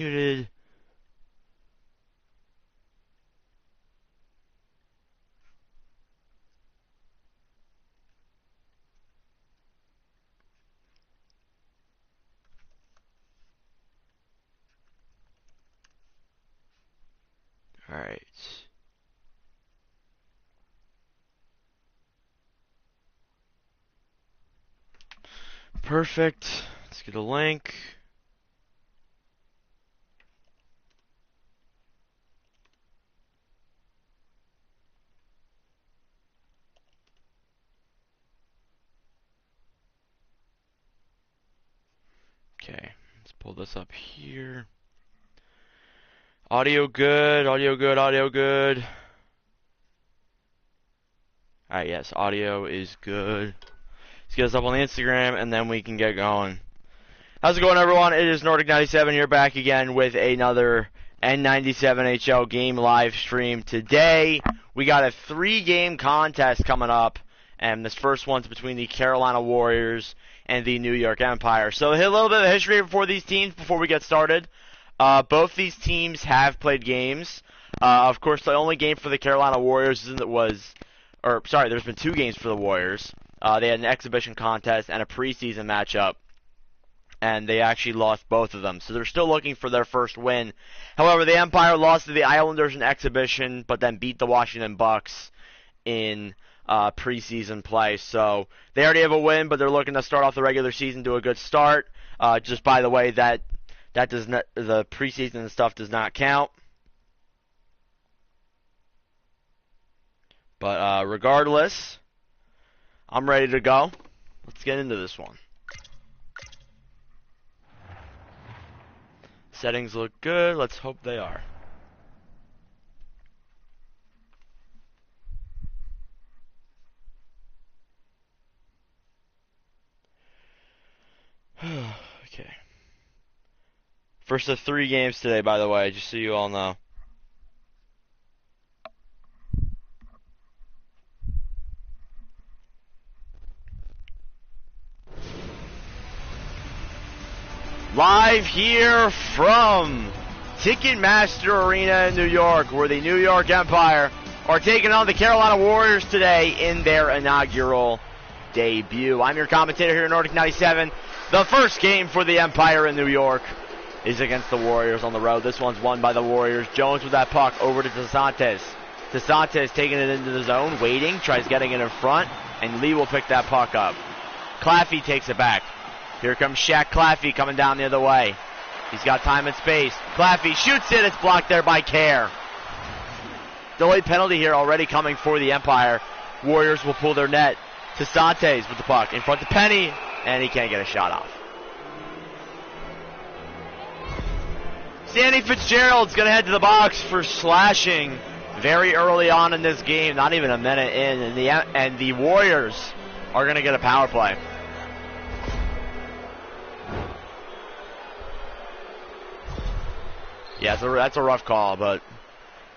Muted. All right. Perfect. Let's get a link. Okay, let's pull this up here. Audio good, audio good, audio good. Alright, yes, audio is good. Let's get us up on the Instagram and then we can get going. How's it going, everyone? It is Nordic97 here, back again with another N97HL game live stream. Today, we got a 3-game contest coming up, and this first one's between the Carolina Warriors and the New York Empire. So, hit a little bit of history for these teams before we get started. Both these teams have played games. Of course, the only game for the Carolina Warriors there's been 2 games for the Warriors. They had an exhibition contest and a preseason matchup, and they actually lost both of them. So they're still looking for their first win. However, the Empire lost to the Islanders in exhibition, but then beat the Washington Bucks in preseason play. So they already have a win, but they're looking to start off the regular season to a good start. Just by the way, that does not, the preseason stuff does not count. But regardless, I'm ready to go. Let's get into this one. Settings look good. Let's hope they are. Okay. First of 3 games today, by the way, just so you all know. Live here from Ticketmaster Arena in New York, where the New York Empire are taking on the Carolina Warriors today in their inaugural debut. I'm your commentator here in Nordic 97. The first game for the Empire in New York is against the Warriors on the road. This one's won by the Warriors. Jones with that puck over to DeSantis. DeSantis taking it into the zone, waiting, tries getting it in front, and Lee will pick that puck up. Claffey takes it back. Here comes Shaq Claffey coming down the other way. He's got time and space. Claffey shoots it. It's blocked there by Care. Delayed penalty here already coming for the Empire. Warriors will pull their net. DeSantis with the puck in front of Penny, and he can't get a shot off. Sandy Fitzgerald's going to head to the box for slashing very early on in this game, not even a minute in, and the Warriors are going to get a power play. Yeah, that's a rough call, but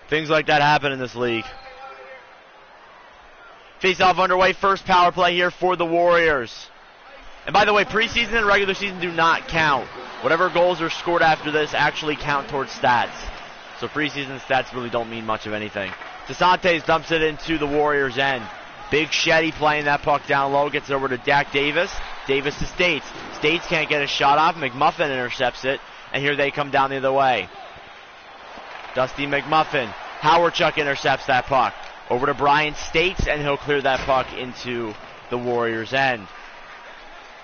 things like that happen in this league. Face-off underway, first power play here for the Warriors. And by the way, preseason and regular season do not count. Whatever goals are scored after this actually count towards stats. So preseason stats really don't mean much of anything. DeSantis dumps it into the Warriors' end. Big Shetty playing that puck down low, gets it over to Dak Davis. Davis to States. States can't get a shot off. McMuffin intercepts it, and here they come down the other way. Dusty McMuffin. Howardchuk intercepts that puck. Over to Brian States, and he'll clear that puck into the Warriors' end.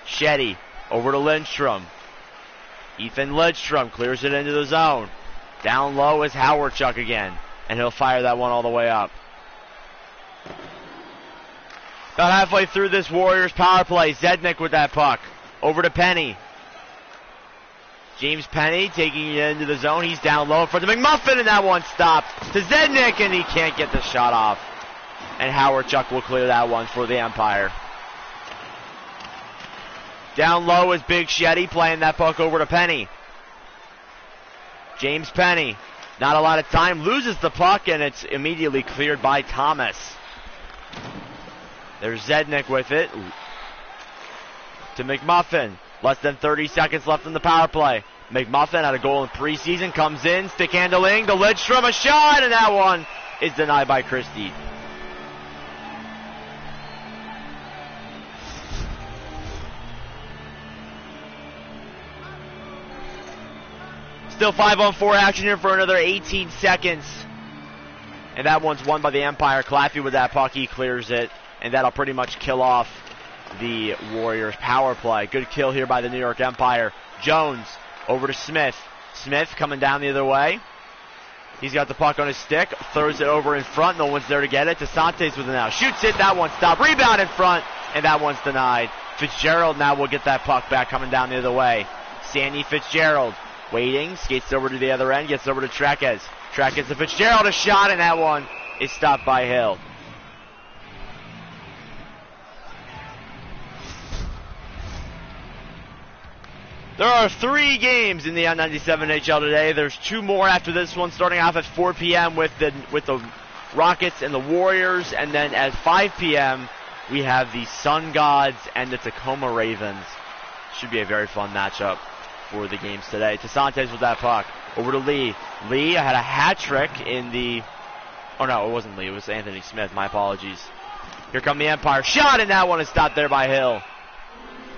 Shetty over to Lindstrom. Ethan Lindstrom clears it into the zone. Down low is Howardchuk again, and he'll fire that one all the way up. About halfway through this Warriors power play, Zednik with that puck. Over to Penny. James Penny taking it into the zone. He's down low in front of McMuffin, and that one stopped to Zednik, and he can't get the shot off. And Howardchuk will clear that one for the Empire. Down low is Big Shetty playing that puck over to Penny. James Penny, not a lot of time, loses the puck, and it's immediately cleared by Thomas. There's Zednik with it. To McMuffin. Less than 30 seconds left in the power play. McMuffin had a goal in preseason, comes in, stick handling, to Lidstrom, a shot, and that one is denied by Christie. Still 5-on-4 action here for another 18 seconds. And that one's won by the Empire. Claffey with that puck, he clears it, and that'll pretty much kill off the Warriors' power play. Good kill here by the New York Empire. Jones over to Smith. Smith coming down the other way. He's got the puck on his stick, throws it over in front. No one's there to get it. DeSantis with it now. Shoots it, that one stopped. Rebound in front, and that one's denied. Fitzgerald now will get that puck back coming down the other way. Sandy Fitzgerald waiting, skates over to the other end, gets over to Trekez. Trekez to Fitzgerald, a shot, and that one is stopped by Hill. There are 3 games in the N97HL today. There's 2 more after this one, starting off at 4 p.m. with the Rockets and the Warriors, and then at 5 p.m. we have the Sun Gods and the Tacoma Ravens. Should be a very fun matchup for the games today. Tasantes with that puck. Over to Lee. Lee had a hat trick in the... Oh, no, it wasn't Lee. It was Anthony Smith. My apologies. Here come the Empire. Shot, and that one is stopped there by Hill.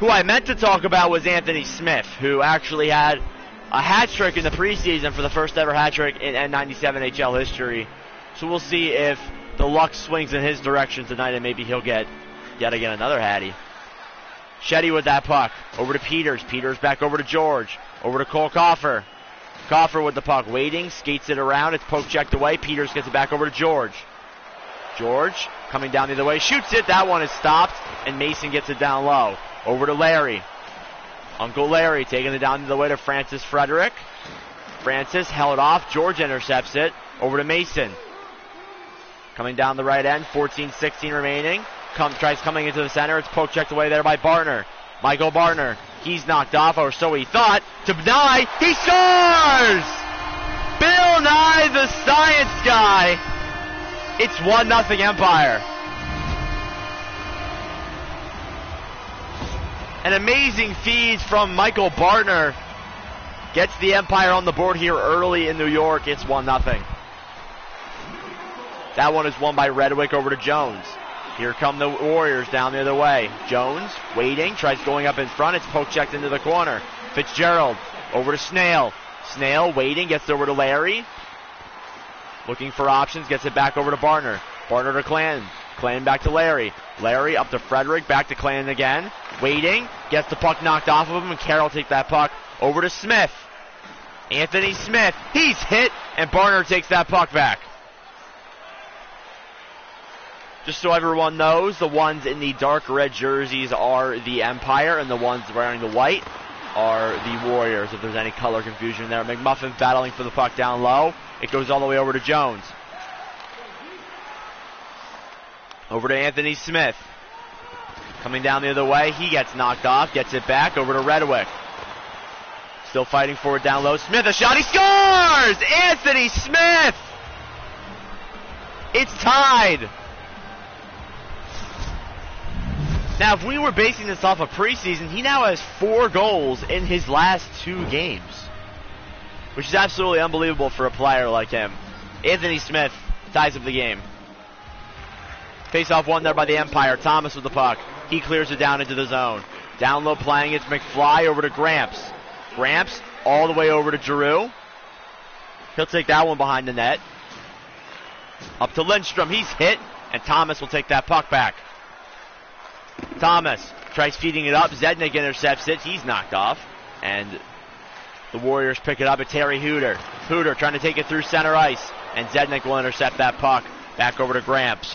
Who I meant to talk about was Anthony Smith, who actually had a hat trick in the preseason for the first ever hat trick in N97HL history. So we'll see if the luck swings in his direction tonight, and maybe he'll get yet again another hattie. Shetty with that puck. Over to Peters. Peters back over to George. Over to Cole Coffer. Coffer with the puck. Waiting. Skates it around. It's poke checked away. Peters gets it back over to George. George coming down the other way. Shoots it. That one is stopped. And Mason gets it down low. Over to Larry. Uncle Larry taking it down the way to Francis Frederick. Francis held off. George intercepts it. Over to Mason. Coming down the right end. 14-16 remaining. Tries coming into the center. It's poke checked away there by Bartner. Michael Bartner. He's knocked off, or so he thought. To Nye. He scores! Bill Nye, the science guy. It's 1-0 Empire. An amazing feed from Michael Bartner. Gets the Empire on the board here early in New York. It's 1-0. That one is won by Redwick over to Jones. Here come the Warriors down the other way. Jones waiting, tries going up in front. It's poke checked into the corner. Fitzgerald over to Snail. Snail waiting, gets over to Larry. Looking for options, gets it back over to Bartner. Bartner to Clanton. Clanton back to Larry. Larry up to Frederick, back to Clanton again. Waiting, gets the puck knocked off of him, and Carroll takes that puck over to Smith. Anthony Smith, he's hit, and Bartner takes that puck back. Just so everyone knows, the ones in the dark red jerseys are the Empire, and the ones wearing the white are the Warriors, if there's any color confusion there. McMuffin battling for the puck down low. It goes all the way over to Jones. Over to Anthony Smith. Coming down the other way, he gets knocked off, gets it back, over to Redwick. Still fighting for it down low. Smith, a shot, he scores! Anthony Smith! It's tied. Now, if we were basing this off of preseason, he now has 4 goals in his last 2 games, which is absolutely unbelievable for a player like him. Anthony Smith ties up the game. Face-off won there by the Empire. Thomas with the puck. He clears it down into the zone. Down low playing, it's McFly over to Gramps. Gramps all the way over to Giroux. He'll take that one behind the net. Up to Lindstrom. He's hit, and Thomas will take that puck back. Thomas tries feeding it up. Zednik intercepts it. He's knocked off. And the Warriors pick it up at Terry Hooter. Hooter trying to take it through center ice. And Zednik will intercept that puck. Back over to Gramps.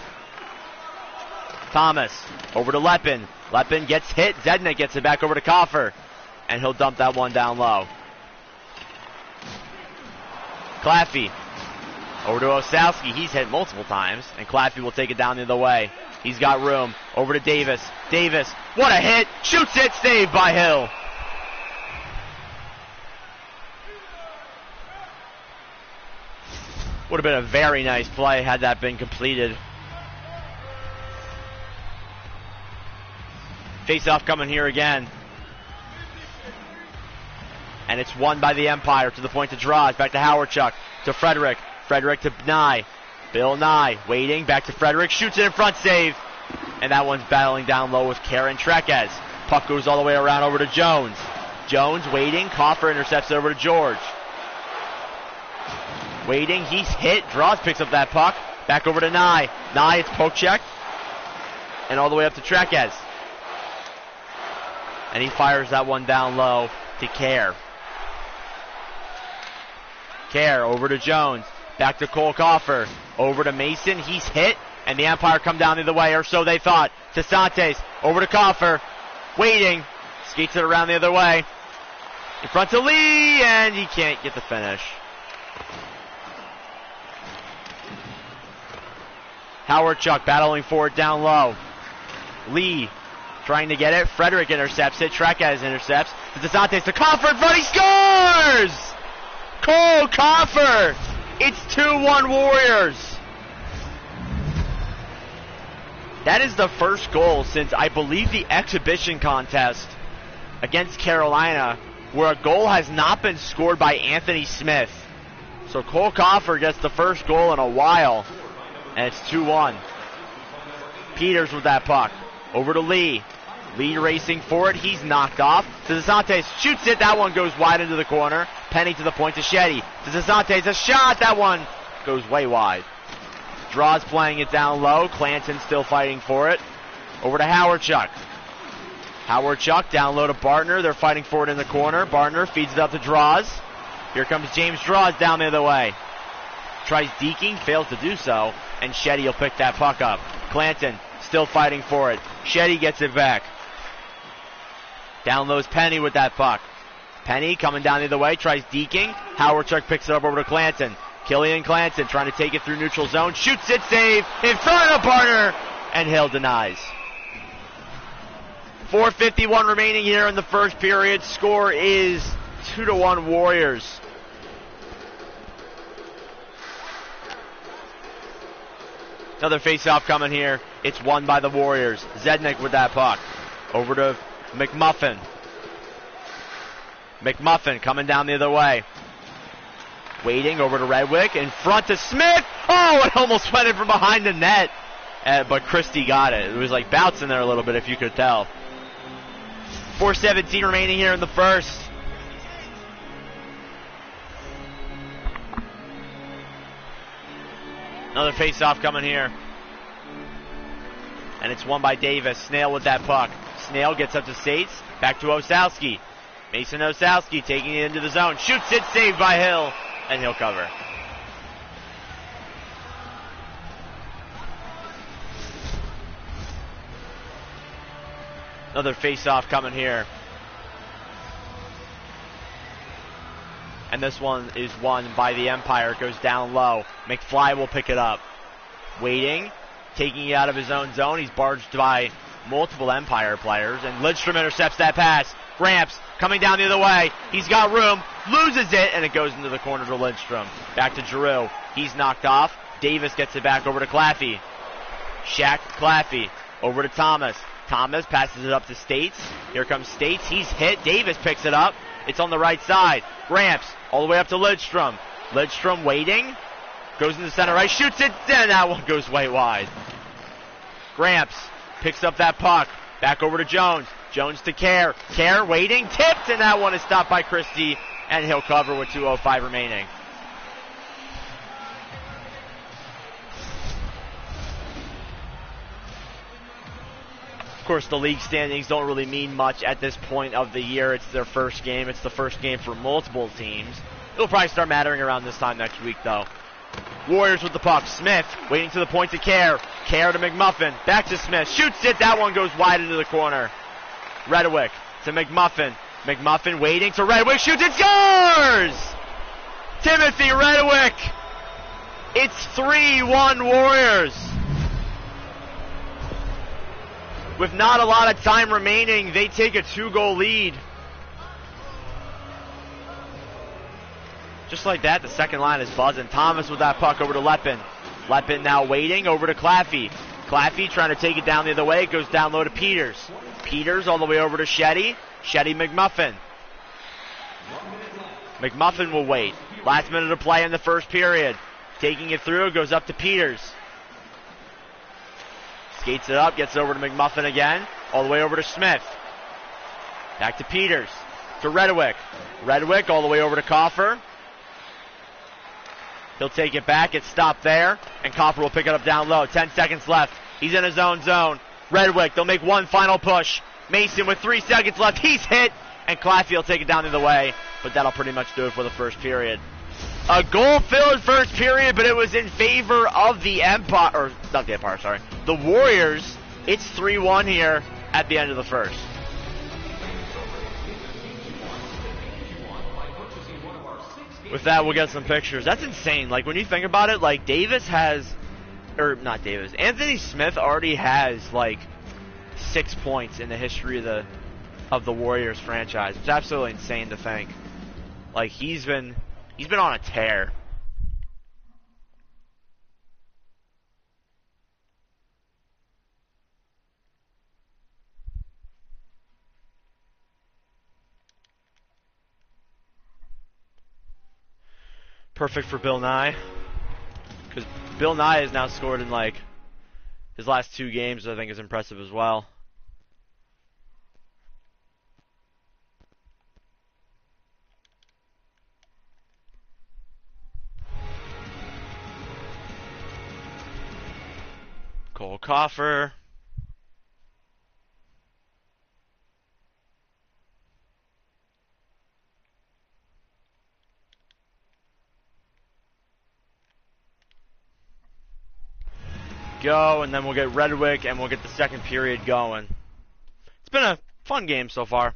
Thomas over to Lepin. Lepin gets hit. Zednik gets it back over to Coffer. And he'll dump that one down low. Claffey over to Osowski. He's hit multiple times. And Claffey will take it down the other way. He's got room. Over to Davis. Davis, what a hit. Shoots it, saved by Hill. Would have been a very nice play had that been completed. Face-off coming here again. And it's won by the Empire to the point to Draws. Back to Howardchuk. To Frederick. Frederick to Nye. Bill Nye waiting. Back to Frederick. Shoots it in front. Save. And that one's battling down low with Karen Trequez. Puck goes all the way around over to Jones. Jones waiting. Coffer intercepts it over to George. Waiting. He's hit. Draws picks up that puck. Back over to Nye. Nye, it's poke check. And all the way up to Trequez. And he fires that one down low to Care. Care over to Jones. Back to Cole Coffer. Over to Mason. He's hit. And the Empire come down the other way, or so they thought. To Santes. Over to Coffer. Waiting. Skates it around the other way. In front to Lee. And he can't get the finish. Howardchuk battling for it down low. Lee trying to get it. Frederick intercepts it. Trequez intercepts. To DeSantis to Coffer in front. He scores! Cole Coffer! It's 2-1 Warriors. That is the first goal since, I believe, the exhibition contest against Carolina, where a goal has not been scored by Anthony Smith. So Cole Coffer gets the first goal in a while, and it's 2-1. Peters with that puck. Over to Lee. Lee racing for it. He's knocked off. To DeSantis. Shoots it. That one goes wide into the corner. Penny to the point to Shetty. To DeSantis. A shot. That one goes way wide. Draws playing it down low. Clanton still fighting for it. Over to Howardchuk. Howardchuk down low to Bartner. They're fighting for it in the corner. Bartner feeds it up to Draws. Here comes James Draws down the other way. Tries deking. Fails to do so. And Shetty will pick that puck up. Clanton still fighting for it. Shetty gets it back. Down low's Penny with that puck. Penny coming down the other way, tries deking. Howardchuk picks it up over to Clanton. Killian Clanton trying to take it through neutral zone. Shoots it, save, in front of Bartner, and Hill denies. 4:51 remaining here in the first period. Score is 2-1 Warriors. Another face-off coming here. It's won by the Warriors. Zednik with that puck. Over to McMuffin. McMuffin coming down the other way. Waiting over to Redwick. In front to Smith. Oh, it almost went in from behind the net. But Christie got it. It was like bouncing there a little bit, if you could tell. 4:17 remaining here in the first. Another face-off coming here. And it's won by Davis. Snail with that puck. Snail gets up to Sates. Back to Osowski. Mason Osowski taking it into the zone. Shoots it. Saved by Hill. And he'll cover. Another face-off coming here. And this one is won by the Empire. It goes down low. McFly will pick it up. Waiting. Taking it out of his own zone. He's barged by multiple Empire players. And Lidstrom intercepts that pass. Gramps coming down the other way. He's got room. Loses it. And it goes into the corner to Lidstrom. Back to Giroux. He's knocked off. Davis gets it back over to Claffey. Shaq Claffey. Over to Thomas. Thomas passes it up to States. Here comes States. He's hit. Davis picks it up. It's on the right side. Gramps all the way up to Lidstrom. Lidstrom waiting. Goes into center right. Shoots it. And that one goes way wide. Gramps picks up that puck. Back over to Jones. Jones to Care. Care waiting. Tipped. And that one is stopped by Christie. And he'll cover with 2:05 remaining. Of course, the league standings don't really mean much at this point of the year. It's their first game. It's the first game for multiple teams. It'll probably start mattering around this time next week, though. Warriors with the puck. Smith waiting to the point to Care. Care to McMuffin. Back to Smith. Shoots it. That one goes wide into the corner. Redwick to McMuffin. McMuffin waiting to Redwick. Shoots it. Scores! Timothy Redwick. It's 3-1 Warriors. With not a lot of time remaining, they take a 2-goal lead. Just like that, the second line is buzzing. Thomas with that puck over to Leppin. Leppin now waiting over to Claffey. Claffey trying to take it down the other way. It goes down low to Peters. Peters all the way over to Shetty. Shetty McMuffin. McMuffin will wait. Last minute of play in the first period. Taking it through, goes up to Peters. Skates it up, gets it over to McMuffin again. All the way over to Smith. Back to Peters. To Redwick. Redwick all the way over to Coffer. He'll take it back. It's stopped there. And Coffer will pick it up down low. 10 seconds left. He's in his own zone. Redwick, they'll make one final push. Mason with 3 seconds left. He's hit. And Claffey will take it down the other way. But that'll pretty much do it for the first period. A goal-filled first period, but it was in favor of the Empire. Or, not the Empire, sorry. The Warriors. It's 3-1 here at the end of the first. With that, we'll get some pictures. That's insane. Like, when you think about it, like, Anthony Smith already has, like, 6 points in the history of the Warriors franchise. It's absolutely insane to think. Like, he's been on a tear. Perfect for Bill Nye. Because Bill Nye has now scored in, like, his last 2 games, I think is impressive as well. Cole Coffer. Go, and then we'll get Redwick, and we'll get the second period going. It's been a fun game so far.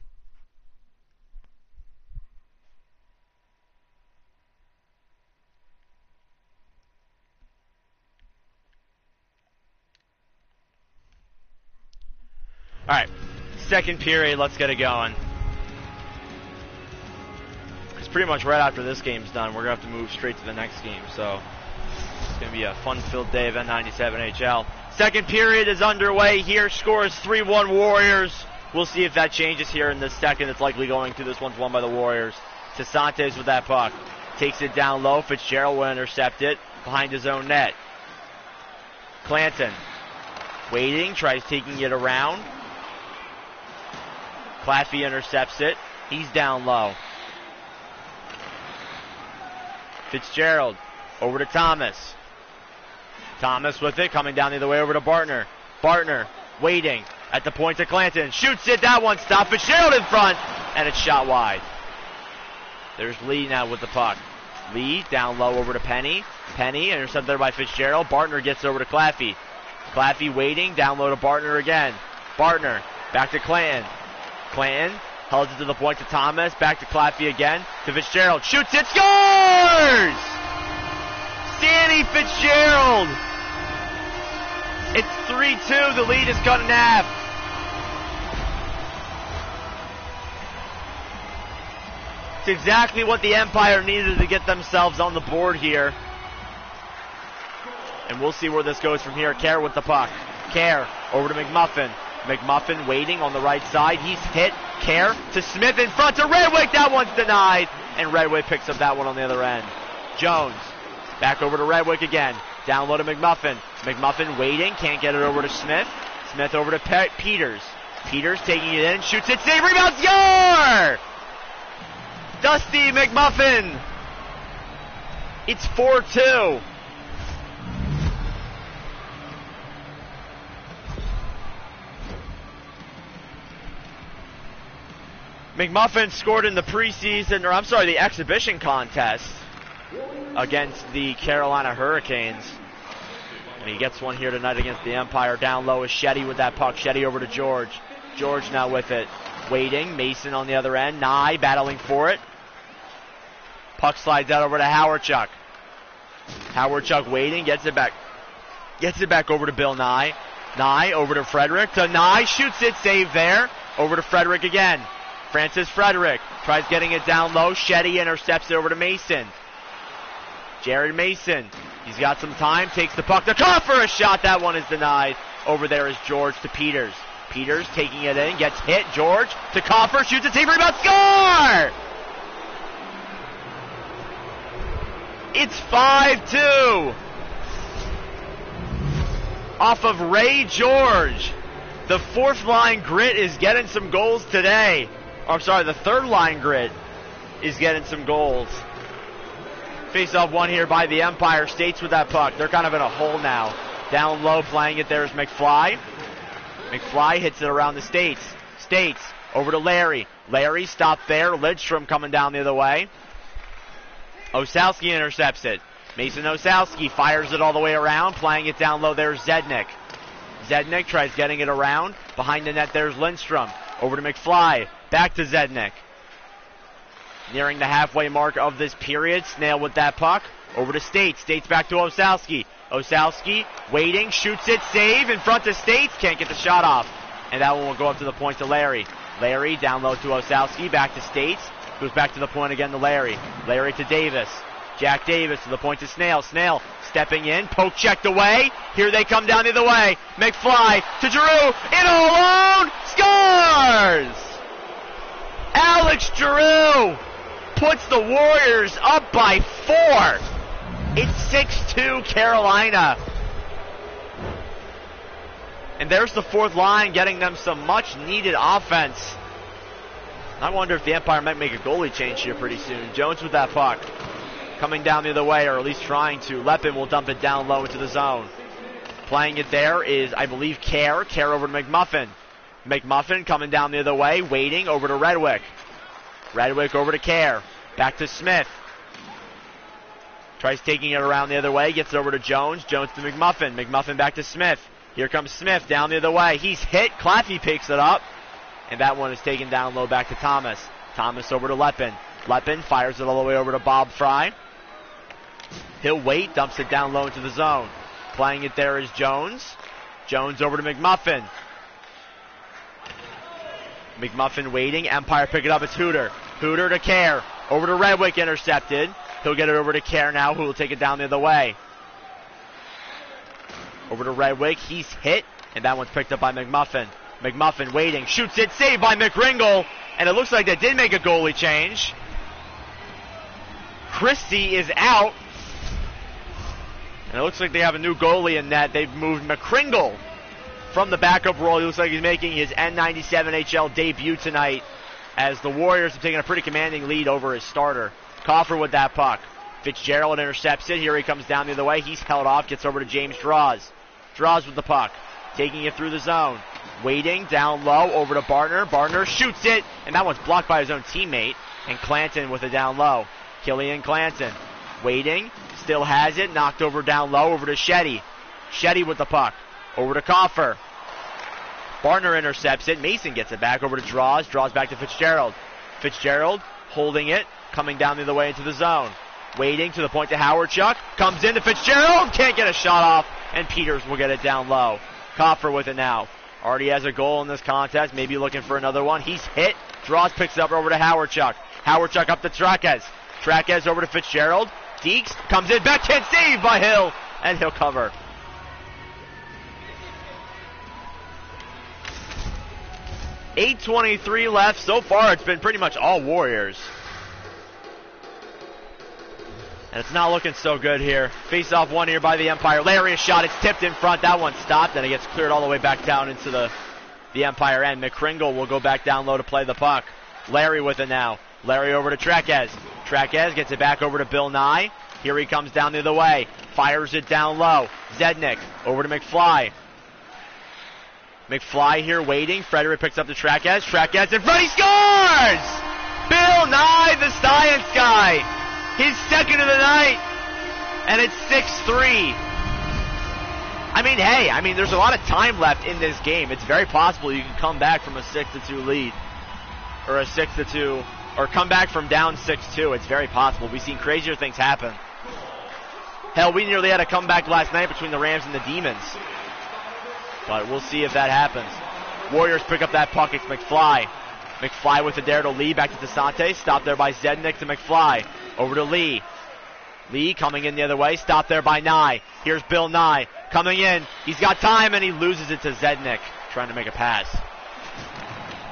Alright, second period, let's get it going. Because pretty much right after this game's done, we're going to have to move straight to the next game, so it's going to be a fun-filled day of N97HL. Second period is underway here. Score is 3-1 Warriors. We'll see if that changes here in this second. It's likely going to. This one's won by the Warriors. Tasantes with that puck. Takes it down low. Fitzgerald will intercept it behind his own net. Clanton waiting, tries taking it around. Claffey intercepts it. He's down low. Fitzgerald over to Thomas. Thomas with it, coming down the other way over to Bartner. Bartner waiting at the point to Clanton. Shoots it, that one stopped. Fitzgerald in front, and it's shot wide. There's Lee now with the puck. Lee down low over to Penny. Penny intercepted there by Fitzgerald. Bartner gets over to Claffey. Claffey waiting, down low to Bartner again. Bartner back to Clanton. Clanton holds it to the point to Thomas. Back to Claffey again. To Fitzgerald. Shoots it, scores! Danny Fitzgerald! It's 3-2. The lead is cut in half. It's exactly what the Empire needed to get themselves on the board here. And we'll see where this goes from here. Kerr with the puck. Kerr over to McMuffin. McMuffin waiting on the right side. He's hit. Kerr to Smith in front to Redwick. That one's denied. And Redwick picks up that one on the other end. Jones back over to Redwick again. Down low to McMuffin. McMuffin waiting. Can't get it over to Smith. Smith over to Peters. Peters taking it in. Shoots it. Save. Rebound. Score! Dusty McMuffin. It's 4-2. McMuffin scored in the preseason, or I'm sorry, the exhibition contest against the Carolina Hurricanes. And he gets one here tonight against the Empire. Down low is Shetty with that puck. Shetty over to George. George now with it. Waiting. Mason on the other end. Nye battling for it. Puck slides out over to Howardchuk. Howardchuk waiting. Gets it back. Gets it back over to Bill Nye. Nye over to Frederick. To Nye. Shoots it. Save there. Over to Frederick again. Francis Frederick tries getting it down low. Shetty intercepts it over to Mason. Jared Mason. He's got some time. Takes the puck to Coffer. A shot. That one is denied. Over there is George to Peters. Peters taking it in. Gets hit. George to Coffer. Shoots a save. Rebound. Score! It's 5-2. Off of Ray George. The fourth line grit is getting some goals today. Or, I'm sorry, the third line grit is getting some goals. Face-off one here by the Empire. States with that puck. They're kind of in a hole now. Down low, playing it there is McFly. McFly hits it around the States. States over to Larry. Larry stopped there. Lidstrom coming down the other way. Osowski intercepts it. Mason Osowski fires it all the way around. Playing it down low, there's Zednik. Zednik tries getting it around. Behind the net, there's Lindstrom. Over to McFly. Back to Zednik. Nearing the halfway mark of this period. Snail with that puck. Over to States. States back to Osowski. Osowski waiting. Shoots it. Save in front of States. Can't get the shot off. And that one will go up to the point to Larry. Larry down low to Osowski. Back to States. Goes back to the point again to Larry. Larry to Davis. Jack Davis to the point to Snail. Snail stepping in. Poke checked away. Here they come down the other way. McFly to Giroux. In alone. Scores! Alex Giroux puts the Warriors up by 4. It's 6-2 Carolina. And there's the fourth line getting them some much needed offense. I wonder if the Empire might make a goalie change here pretty soon. Jones with that puck. Coming down the other way, or at least trying to. Lepin will dump it down low into the zone. Playing it there is, I believe, Kerr. Kerr over to McMuffin. McMuffin coming down the other way, waiting over to Redwick. Redwick over to Kerr. Back to Smith. Tries taking it around the other way, gets over to Jones. Jones to McMuffin. McMuffin back to Smith. Here comes Smith down the other way. He's hit. Claffey picks it up. And that one is taken down low back to Thomas. Thomas over to Lepin. Lepin fires it all the way over to Bob Fry. He'll wait, dumps it down low into the zone. Playing it there is Jones. Jones over to McMuffin. McMuffin waiting. Empire pick it up. It's Hooter. Hooter to Kerr. Over to Redwick, intercepted. He'll get it over to Kerr now, who will take it down the other way. Over to Redwick. He's hit, and that one's picked up by McMuffin. McMuffin waiting. Shoots it. Saved by McRingle. And it looks like they did make a goalie change. Christie is out. And it looks like they have a new goalie in net. They've moved McRingle from the backup role. He looks like he's making his N97HL debut tonight, as the Warriors have taken a pretty commanding lead over his starter. Coffer with that puck. Fitzgerald intercepts it. Here he comes down the other way. He's held off. Gets over to James Draws. Draws with the puck. Taking it through the zone. Waiting down low over to Bartner. Bartner shoots it. And that one's blocked by his own teammate. And Clanton with it down low. Killian Clanton. Waiting. Still has it. Knocked over down low over to Shetty. Shetty with the puck. Over to Coffer. Bartner intercepts it. Mason gets it back over to Draws. Draws back to Fitzgerald. Fitzgerald holding it. Coming down the other way into the zone. Waiting to the point to Howard Chuck. Comes into Fitzgerald. Can't get a shot off. And Peters will get it down low. Coffer with it now. Already has a goal in this contest. Maybe looking for another one. He's hit. Draws picks it up over to Howard Chuck. Howard Chuck up to Traquez. Traquez over to Fitzgerald. Deeks comes in. Backhand save by Hill. And he'll cover. .823 left. So far, it's been pretty much all Warriors. And it's not looking so good here. Face-off one here by the Empire. Larry, a shot. It's tipped in front. That one stopped, and it gets cleared all the way back down into the Empire end. McCringle will go back down low to play the puck. Larry with it now. Larry over to Traquez. Traquez gets it back over to Bill Nye. Here he comes down the other way. Fires it down low. Zednik over to McFly. McFly here waiting. Frederick picks up the Traquez. Traquez in front. He scores! Bill Nye, the science guy. His second of the night. And it's 6-3. I mean, there's a lot of time left in this game. It's very possible you can come back from a 6-2 lead. Or a 6-2. Or come back from down 6-2. It's very possible. We've seen crazier things happen. Hell, we nearly had a comeback last night between the Rams and the Demons. But we'll see if that happens. Warriors pick up that puck. It's McFly. McFly with a dare to Lee. Back to DeSante. Stopped there by Zednik to McFly. Over to Lee. Lee coming in the other way. Stopped there by Nye. Here's Bill Nye. Coming in. He's got time, and he loses it to Zednik. Trying to make a pass.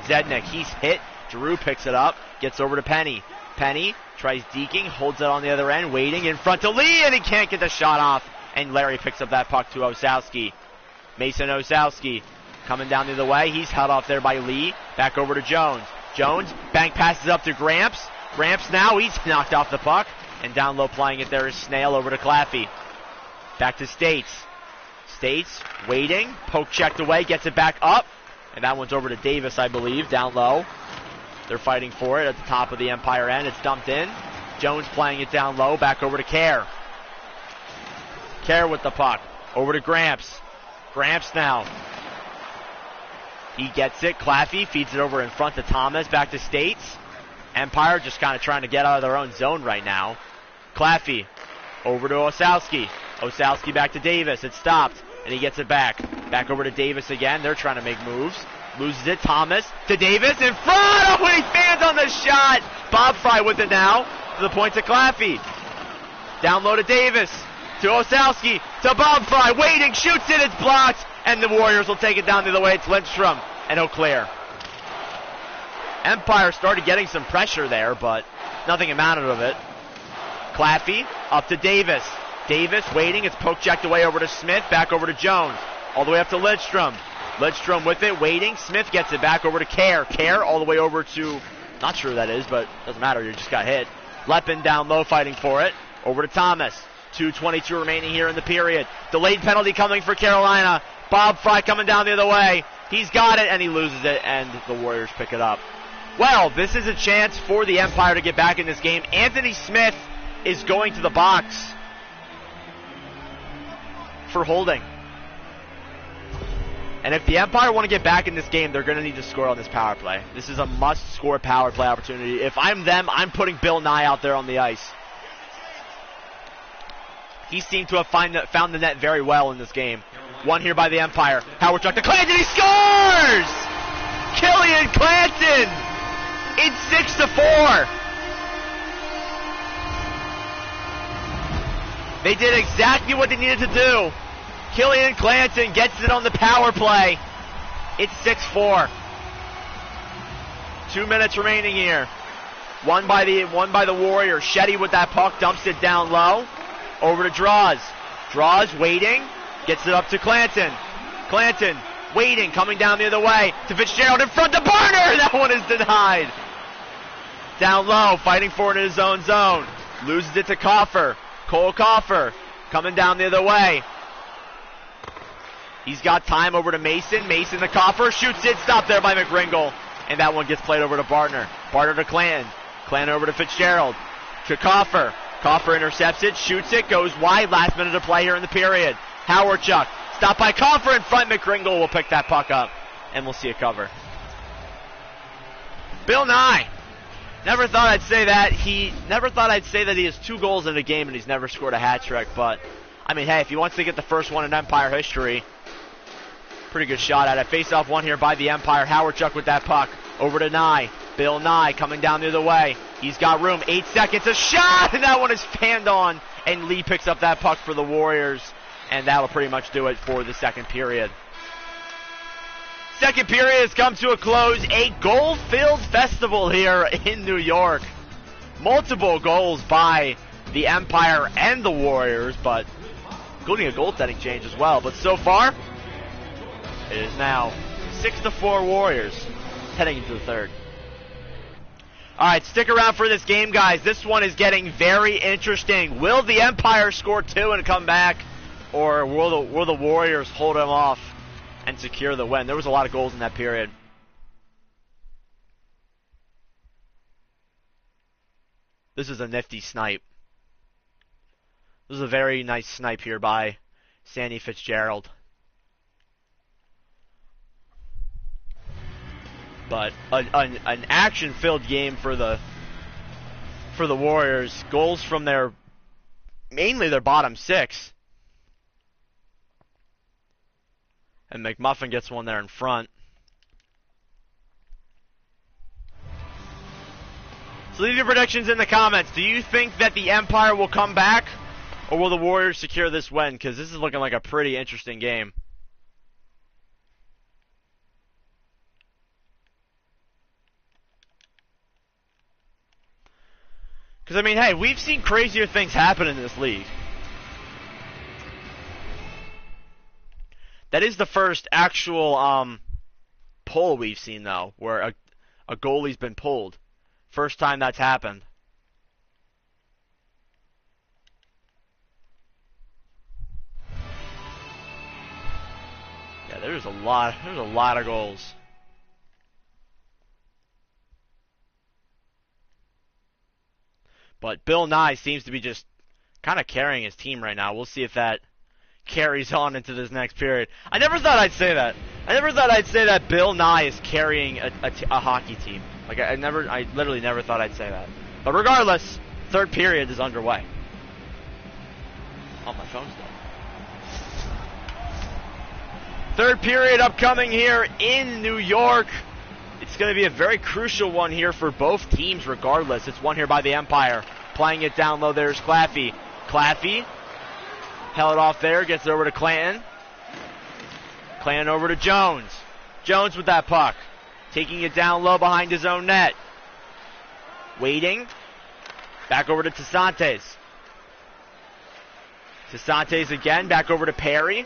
Zednik. He's hit. Giroux picks it up. Gets over to Penny. Penny tries deking, holds it on the other end, waiting in front to Lee, and he can't get the shot off. And Larry picks up that puck to Osowski. Mason Osowski coming down the other way. He's held off there by Lee. Back over to Jones. Jones, bank passes up to Gramps. Gramps now, he's knocked off the puck. And down low playing it there is Snail over to Claffey. Back to States. States, waiting, poke checked away, gets it back up. And that one's over to Davis, I believe, down low. They're fighting for it at the top of the Empire end. It's dumped in. Jones playing it down low, back over to Kerr. Kerr with the puck. Over to Gramps. Gramps now. He gets it. Claffey feeds it over in front to Thomas. Back to States. Empire just kind of trying to get out of their own zone right now. Claffey over to Osowski. Osowski back to Davis. It's stopped. And he gets it back. Back over to Davis again. They're trying to make moves. Loses it. Thomas to Davis. In front. Oh, and he fans on the shot. Bob Fry with it now. To the point to Claffey. Down low to Davis. To Osowski. To Bob Fry. Waiting. Shoots it. It's blocked. And the Warriors will take it down the other way. It's Lindstrom and Eau Claire. Empire started getting some pressure there, but nothing amounted of it. Claffey up to Davis. Davis waiting. It's poke checked away over to Smith. Back over to Jones. All the way up to Lindstrom. Lindstrom with it. Waiting. Smith gets it back over to Kerr. Kerr all the way over to, not sure who that is, but doesn't matter. You just got hit. Leppin down low fighting for it. Over to Thomas. 2:22 remaining here in the period. Delayed penalty coming for Carolina. Bob Fry coming down the other way. He's got it, and he loses it, and the Warriors pick it up. Well, this is a chance for the Empire to get back in this game. Anthony Smith is going to the box for holding. And if the Empire want to get back in this game, they're going to need to score on this power play. This is a must-score power play opportunity. If I'm them, I'm putting Bill Nye out there on the ice. He seemed to have found the net very well in this game. One here by the Empire. Howard Chuck to Clanton. He scores! Killian Clanton! It's 6-4. They did exactly what they needed to do. Killian Clanton gets it on the power play. It's 6-4. 2 minutes remaining here. One by the Warriors. Shetty with that puck dumps it down low. Over to Draws. Draws waiting. Gets it up to Clanton. Clanton waiting, coming down the other way to Fitzgerald in front to Barner. That one is denied. Down low, fighting for it in his own zone. Loses it to Coffer. Cole Coffer coming down the other way. He's got time over to Mason. Mason to Coffer. Shoots it. Stopped there by McRingle. And that one gets played over to Barner. Barner to Clanton. Clanton over to Fitzgerald. To Coffer. Coffer intercepts it. Shoots it. Goes wide. Last minute of play here in the period. Howard Chuck. Stopped by Coffer in front. McRingle will pick that puck up. And we'll see a cover. Bill Nye. Never thought I'd say that. Never thought I'd say that he has 2 goals in a game and he's never scored a hat trick. But, I mean, hey, if he wants to get the first one in Empire history, pretty good shot at it. Face-off one here by the Empire. Howard Chuck with that puck. Over to Nye. Bill Nye coming down the other way. He's got room. 8 seconds. A shot! And that one is fanned on. And Lee picks up that puck for the Warriors. And that'll pretty much do it for the second period. Second period has come to a close. A goal-filled festival here in New York. Multiple goals by the Empire and the Warriors, but including a goaltending change as well. But so far, it is now 6-4 Warriors heading into the third. All right, stick around for this game, guys. This one is getting very interesting. Will the Empire score 2 and come back, or will the Warriors hold them off and secure the win? There was a lot of goals in that period. This is a nifty snipe. This is a very nice snipe here by Sandy Fitzgerald. But an action-filled game for the Warriors. Goals from mainly their bottom 6. And McMuffin gets one there in front. So leave your predictions in the comments. Do you think that the Empire will come back, or will the Warriors secure this win? Because this is looking like a pretty interesting game. Because, I mean, hey, we've seen crazier things happen in this league. That is the first actual pull we've seen, though, where a goalie's been pulled. First time that's happened. Yeah, there's a lot of goals. But Bill Nye seems to be just kind of carrying his team right now. We'll see if that carries on into this next period. I never thought I'd say that. I never thought I'd say that Bill Nye is carrying a hockey team. Like, I literally never thought I'd say that. But regardless, third period is underway. Oh, my phone's dead. Third period upcoming here in New York. It's going to be a very crucial one here for both teams regardless. It's won here by the Empire. Playing it down low, there's Claffey. Claffey held off there, gets it over to Clanton. Clanton over to Jones. Jones with that puck. Taking it down low behind his own net. Waiting. Back over to Tassantes. Tassantes again, back over to Perry.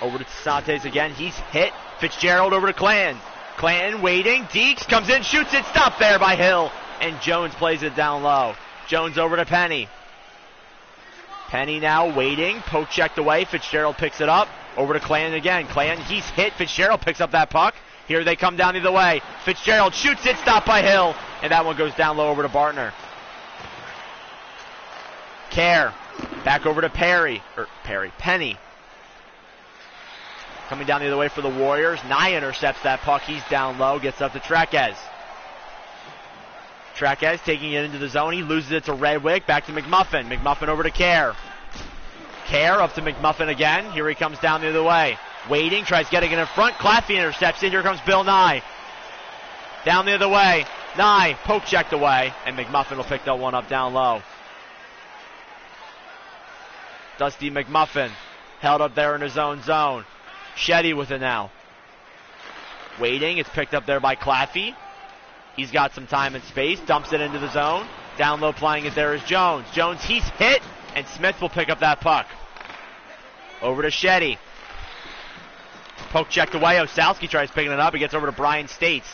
Over to Tassantes again, he's hit. Fitzgerald over to Clanton. Clanton waiting, Deeks comes in, shoots it, stopped there by Hill. And Jones plays it down low. Jones over to Penny. Penny now waiting, poke checked away, Fitzgerald picks it up. Over to Clanton again. Clanton, he's hit, Fitzgerald picks up that puck. Here they come down either way. Fitzgerald shoots it, stopped by Hill. And that one goes down low over to Bartner. Kerr, back over to Penny. Coming down the other way for the Warriors. Nye intercepts that puck. He's down low. Gets up to Traquez. Traquez taking it into the zone. He loses it to Redwick. Back to McMuffin. McMuffin over to Kerr. Kerr up to McMuffin again. Here he comes down the other way. Waiting. Tries getting it in front. Claffey intercepts it. Here comes Bill Nye. Down the other way. Nye poke checked away. And McMuffin will pick that one up down low. Dusty McMuffin held up there in his own zone. Shetty with it now. Waiting. It's picked up there by Claffey. He's got some time and space. Dumps it into the zone. Down low playing it there is Jones. Jones, he's hit. And Smith will pick up that puck. Over to Shetty. Poke checked away. Osalski tries picking it up. He gets over to Brian States.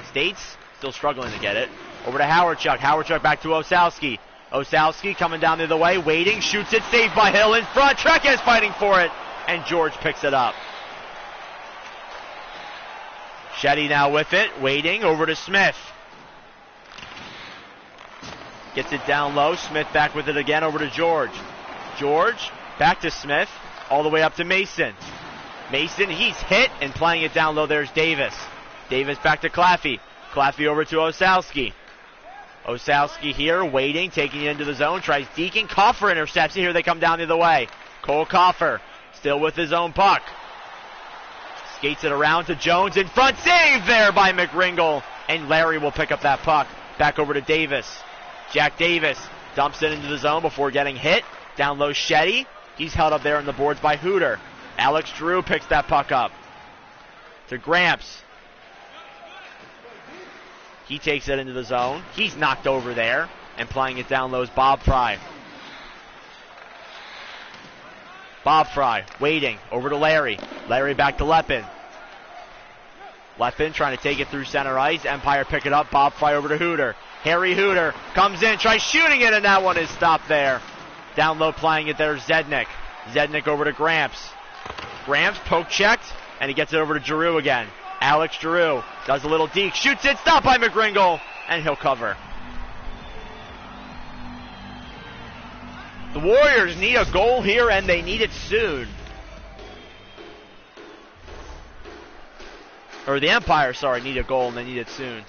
States still struggling to get it. Over to Howardchuk. Howardchuk back to Osalski. Osalski coming down the other way. Waiting. Shoots it. Saved by Hill in front. Trek is fighting for it. And George picks it up. Shetty now with it. Waiting. Over to Smith. Gets it down low. Smith back with it again. Over to George. George back to Smith. All the way up to Mason. Mason, he's hit. And playing it down low, there's Davis. Davis back to Claffey. Claffey over to Osalski. Osalski here, waiting, taking it into the zone. Tries Deacon. Coffer intercepts it. Here they come down the other way. Cole Coffer still with his own puck. Skates it around to Jones in front. Save there by McRingle. And Larry will pick up that puck. Back over to Davis. Jack Davis dumps it into the zone before getting hit. Down low, Shetty. He's held up there on the boards by Hooter. Alex Drew picks that puck up. To Gramps. He takes it into the zone. He's knocked over there. And playing it down low is Bob Fry. Bob Fry waiting. Over to Larry. Larry back to Lepin. Lepin trying to take it through center ice. Empire pick it up. Bob Fry over to Hooter. Harry Hooter comes in, tries shooting it, and that one is stopped there. Down low playing it there, Zednik. Zednik over to Gramps. Gramps poke checked, and he gets it over to Giroux again. Alex Giroux does a little deke, shoots it, stopped by McGringle, and he'll cover. The Warriors need a goal here, and they need it soon. Or the Empire, need a goal, and they need it soon.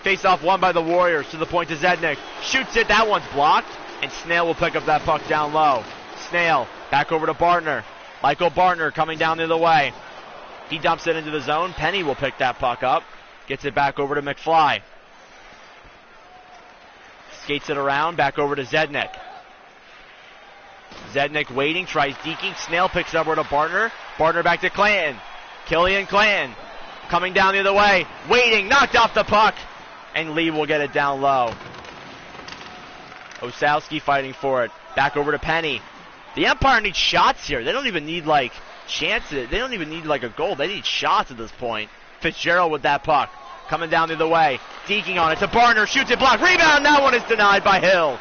Face-off won by the Warriors to the point to Zednik. Shoots it, that one's blocked, and Snail will pick up that puck down low. Snail back over to Bartner. Michael Bartner coming down the other way. He dumps it into the zone. Penny will pick that puck up. Gets it back over to McFly. Skates it around, back over to Zednik. Zednik waiting, tries deking. Snail picks it up over to Bartner. Bartner back to Clanton. Killian Clanton Coming down the other way. Waiting. Knocked off the puck. And Lee will get it down low. Osowski fighting for it. Back over to Penny. The Empire needs shots here. They don't even need, like, chances. They don't even need, like, a goal. They need shots at this point. Fitzgerald with that puck. Coming down the other way. Deking on it to Barner. Shoots it, blocked. Rebound. That one is denied by Hill.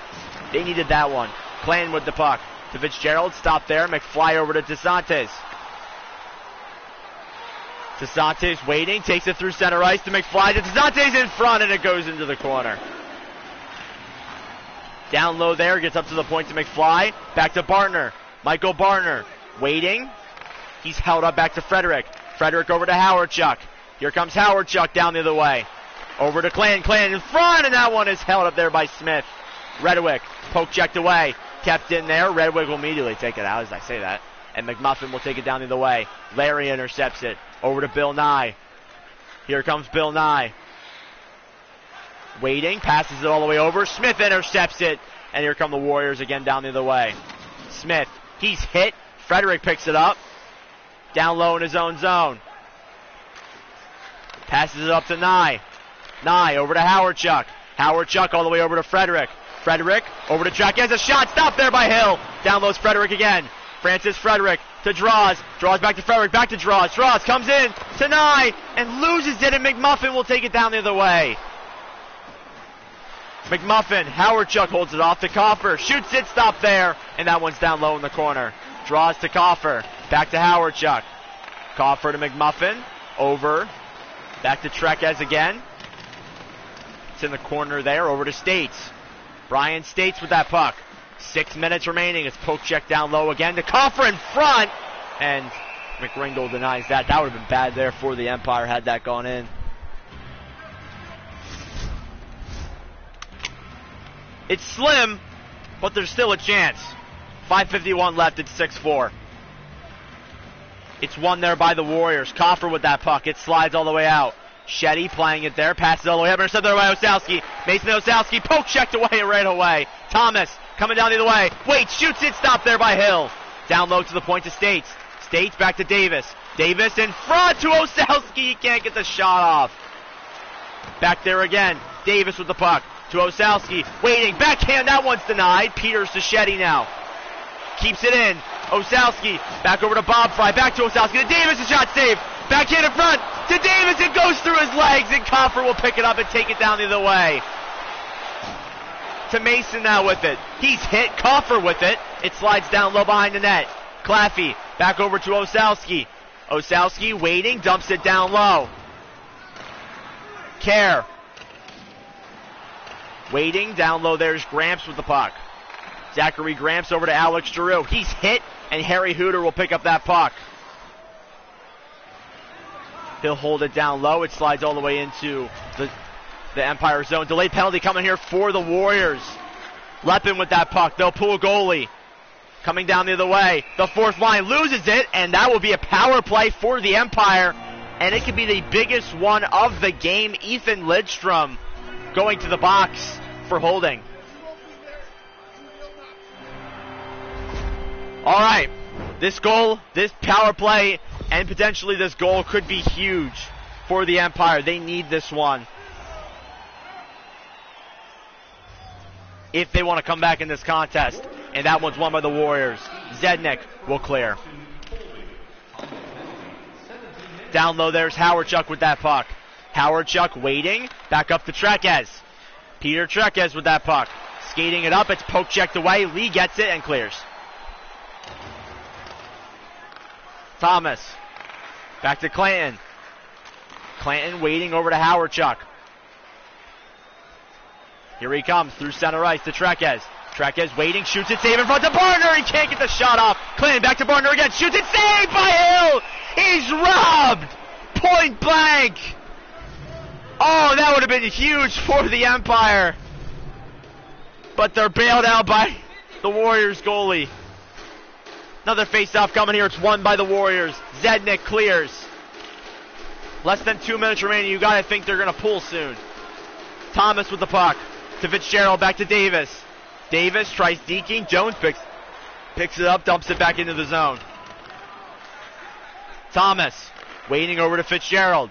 They needed that one. Clayton with the puck. To Fitzgerald. Stop there. McFly over to DeSantis. DeSantis waiting. Takes it through center ice to McFly. DeSantis in front, and it goes into the corner. Down low there. Gets up to the point to McFly. Back to Bartner. Michael Bartner. Waiting. He's held up back to Frederick. Frederick over to Howardchuk. Here comes Howardchuk down the other way. Over to Clan. Clan in front, and that one is held up there by Smith. Redwick. Poke checked away. Kept in there. Redwick will immediately take it out as I say that. And McMuffin will take it down the other way. Larry intercepts it. Over to Bill Nye. Here comes Bill Nye. Waiting. Passes it all the way over. Smith intercepts it. And here come the Warriors again down the other way. Smith. He's hit. Frederick picks it up. Down low in his own zone. Passes it up to Nye. Nye over to Howardchuk. Howardchuk all the way over to Frederick. Frederick over to Chuck. He has a shot. Stopped there by Hill. Down low's Frederick again. Francis Frederick to Draws. Draws back to Frederick. Back to Draws. Draws comes in to Nye and loses it, and McMuffin will take it down the other way. McMuffin. Howardchuk holds it off to Coffer. Shoots it. Stop there. And that one's down low in the corner. Draws to Coffer. Back to Howardchuk. Coffer to McMuffin. Over. Back to Trekez again. It's in the corner there. Over to States. Brian States with that puck. 6 minutes remaining. It's poke check down low again to Coffer in front. And McRingle denies that. That would have been bad there for the Empire had that gone in. It's slim, but there's still a chance. 5:51 left. It's 6-4. It's won there by the Warriors. Coffer with that puck. It slides all the way out. Shetty playing it there. Passes all the way up. Intercepted there by Osowski. Mason Osowski. Poke checked away right away. Thomas coming down the other way. Wait, shoots it. Stopped there by Hill. Down low to the point to States. States back to Davis. Davis in front to Osowski. He can't get the shot off. Back there again. Davis with the puck. To Osowski. Waiting. Backhand. That one's denied. Peters to Shetty now. Keeps it in. Osowski. Back over to Bob Fry. Back to Osowski. To Davis. A shot saved. Backhand in front. To Davis. It goes through his legs. And Coffer will pick it up and take it down the other way. To Mason now with it. He's hit. Coffer with it. It slides down low behind the net. Claffey. Back over to Osowski. Osowski waiting. Dumps it down low. Kerr. Waiting. Down low there's Gramps with the puck. Zachary Gramps over to Alex Giroux. He's hit, and Harry Hooter will pick up that puck. He'll hold it down low. It slides all the way into the Empire zone. Delayed penalty coming here for the Warriors. Leppin with that puck. They'll pull a goalie. Coming down the other way. The fourth line loses it, and that will be a power play for the Empire. And it could be the biggest one of the game. Ethan Lidstrom going to the box for holding. All right, this goal, this power play, and potentially this goal could be huge for the Empire. They need this one if they want to come back in this contest. And that one's won by the Warriors. Zednik will clear. Down low there's Howardchuk with that puck. Howardchuk waiting, back up to Trekez. Peter Trekez with that puck. Skating it up, it's poke checked away. Lee gets it and clears. Thomas. Back to Clanton. Clanton waiting over to Howardchuk. Here he comes through center ice to Trekez. Trekez waiting, shoots it, save in front to Barner. He can't get the shot off. Clanton back to Barner again, shoots it, saved by Hill. He's robbed. Point blank. Oh, that would have been huge for the Empire. But they're bailed out by the Warriors goalie. Another face-off coming here. It's won by the Warriors. Zednik clears. Less than 2 minutes remaining. You got to think they're going to pull soon. Thomas with the puck. To Fitzgerald. Back to Davis. Davis tries deking. Jones picks it up. Dumps it back into the zone. Thomas waiting over to Fitzgerald.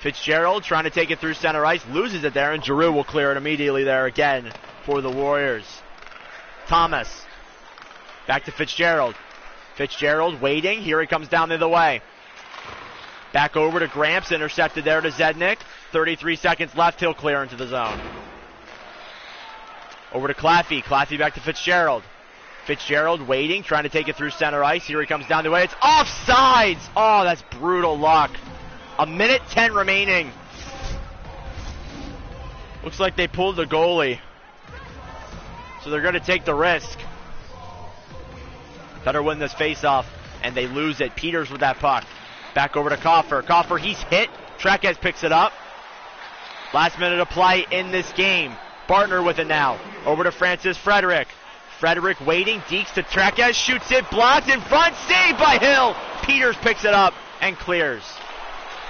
Fitzgerald trying to take it through center ice, loses it there, and Giroux will clear it immediately there again for the Warriors. Thomas, back to Fitzgerald. Fitzgerald waiting, here he comes down the other way. Back over to Gramps, intercepted there to Zednik. 33 seconds left, he'll clear into the zone. Over to Claffey, Claffey back to Fitzgerald. Fitzgerald waiting, trying to take it through center ice. Here he comes down the way. It's offsides! Oh, that's brutal luck. 1:10 remaining. Looks like they pulled the goalie. So they're going to take the risk. Better win this faceoff, and they lose it. Peters with that puck. Back over to Coffer. Coffer, he's hit. Trekez picks it up. Last minute of play in this game. Bartner with it now. Over to Francis Frederick. Frederick waiting, Deeks to Trekez, shoots it, blocked in front, saved by Hill. Peters picks it up and clears.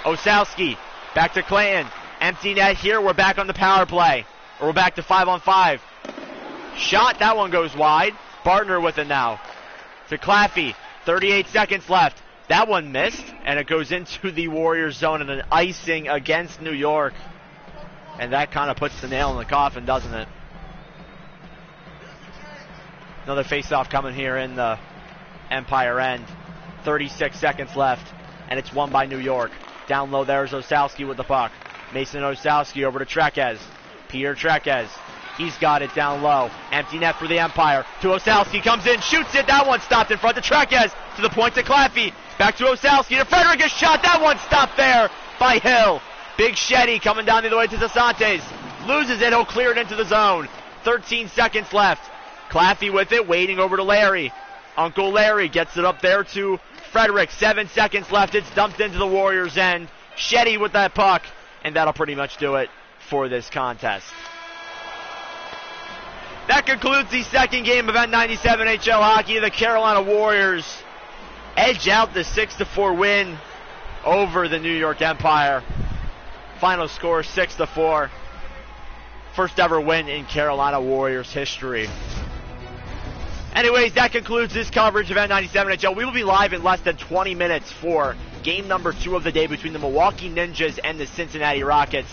Osowski, back to Clayton. Empty net here, we're back on the power play. Or we're back to 5-on-5. Shot, that one goes wide. Bartner with it now. To Claffey, 38 seconds left. That one missed, and it goes into the Warriors zone and an icing against New York. And that kind of puts the nail in the coffin, doesn't it? Another face-off coming here in the Empire end. 36 seconds left, and it's won by New York. Down low there's Osowski with the puck. Mason Osowski over to Trekez. Peter Trekez. He's got it down low. Empty net for the Empire. To Osowski, comes in, shoots it. That one stopped in front to Trekez. To the point to Claffey. Back to Osowski. To Frederick, a shot. That one stopped there by Hill. Big Shetty coming down the other way to Sasantes. Loses it. He'll clear it into the zone. 13 seconds left. Claffey with it, waiting over to Larry. Uncle Larry gets it up there to Frederick. 7 seconds left. It's dumped into the Warriors' end. Shetty with that puck. And that'll pretty much do it for this contest. That concludes the second game of N97HL hockey. The Carolina Warriors edge out the 6-4 win over the New York Empire. Final score 6-4. First ever win in Carolina Warriors history. Anyways, that concludes this coverage of N97HL. We will be live in less than 20 minutes for game number 2 of the day between the Milwaukee Ninjas and the Cincinnati Rockets.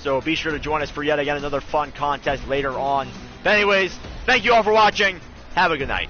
So be sure to join us for yet again another fun contest later on. But anyways, thank you all for watching. Have a good night.